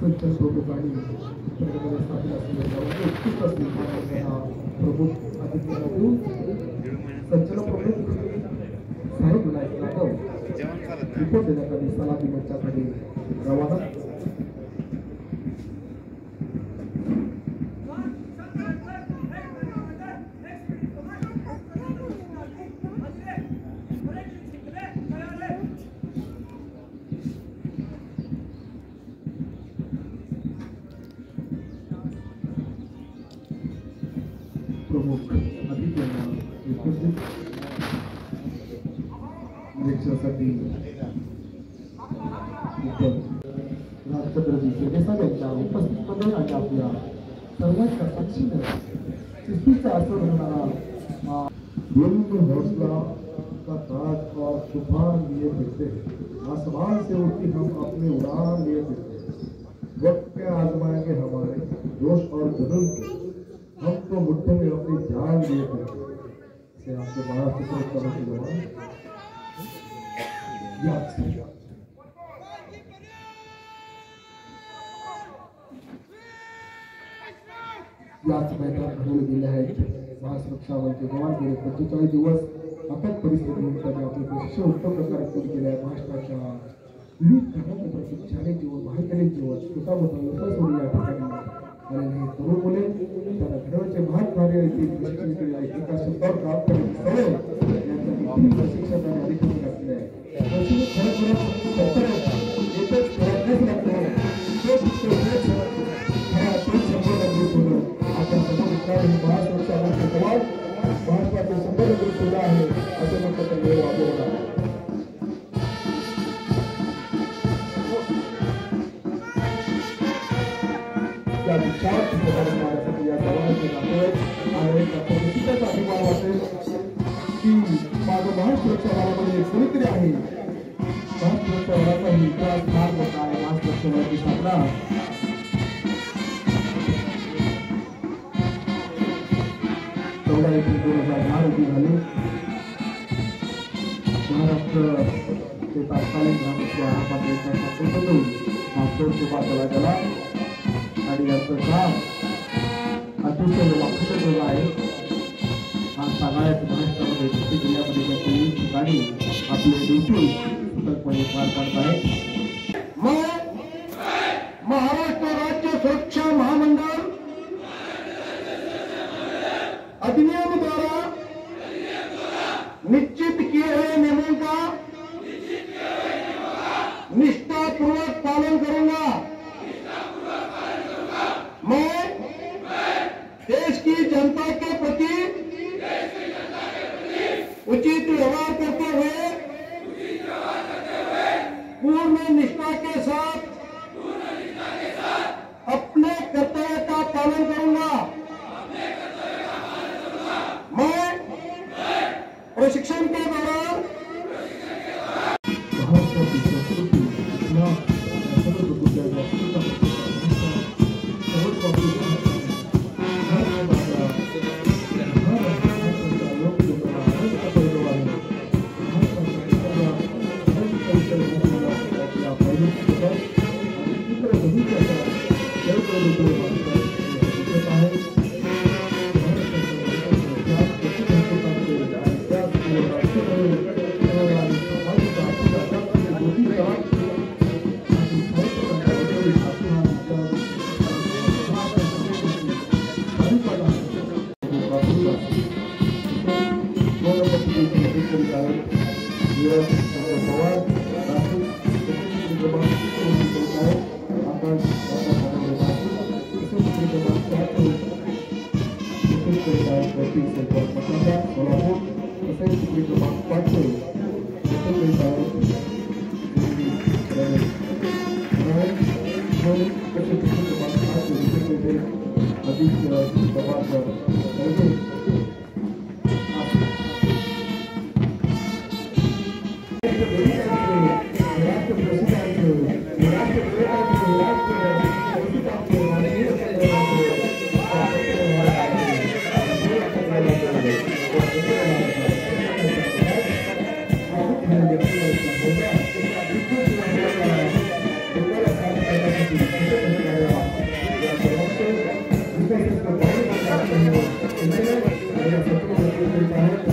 संचल प्रमुख आणि स्थापित असलेल्या उत्कृष्ट असलेल्या प्रमुख अधिकाऱ्यांतून संचलन प्रमुख साहेब विनायक जाधव रिपोर्ट देण्यासाठी सलामी मंचासाठी रवाना. प्रमुख अधिकाऱ्यांना निरीक्षणासाठी राजचंद्रजी शिर्केसाहेब यांच्या उपस्थितीमध्ये आणि आपल्या सर्वांच्या साक्षीने शिस्तीचा असर होणारा हौसला का ताज और तूफान लिए फिरते, आसमान से उड़ती हम अपने उड़ान लिए फिरते, वक्त पे आजमाएंगे हमारे जोश और जुनून को, हम तो मुट्ठों में अपनी जान लिए फिरते. से आपके महाराष्ट्र सरकार की जवान याच मैदानात घडवले गेले आहेत. महासुरक्षा बलचे जवान गेले 45 दिवस अटक परिस्थितीत त्यांनी आपले प्रशिक्षण उत्तम प्रकारे पूर्ण केले आहे. महाराष्ट्राच्या विविध घटनांपैकी शालेय जीवन, महाविद्यालयीन जीवन, स्वतःबद्दल व्यवसाय या ठिकाणी आलेले तरुण मुले त्यांना घडवण्याचे महान कार्य येथील प्रशिक्षण केले आहे. एका शब्दावर काम करण्याची सवय यांच्या प्रशिक्षक आणि अधिकारी घातले आहे. महासुरक्षा बलामध्ये कोणीतरी आहे. महासुरक्षा बलाचा इतिहास फार मोठा आहे. महासुरक्षा बलाची स्थापना 14 एप्रिल 2010 रोजी झाली. महाराष्ट्र तात्कालीन ग्रामस्थ आहापात्रच्या शाखेतून महासुरक्षा बलाला गेला आणि याचं काम अतिशय वापरलं आहे. सांगायचं महाराष्ट्रामध्ये प्रत्येक जिल्ह्यामध्ये काही ठिकाणी आपले ड्युटी सतर्कपणे पार पाडत आहे. महाराष्ट्र राज्य सुरक्षा महामंडळ अधिनियम द्वारा निश्चित किए हुए नियमों का निष्ठापूर्वक पालन करूंगा. मैं देश की जनता के प्रति उचित व्यवहार करते हुए पूर्ण निष्ठा के साथ अपने कर्तव्य का पालन करूंगा. मैं प्रशिक्षण के दौरान Thank you. देत आहेत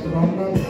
सर्वांकडे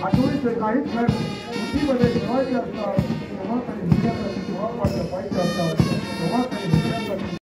आठवडीचे काही क्षण मुठीमध्ये ठेवायचे असतात तेव्हा काही पाहिजे असतात तेव्हा काही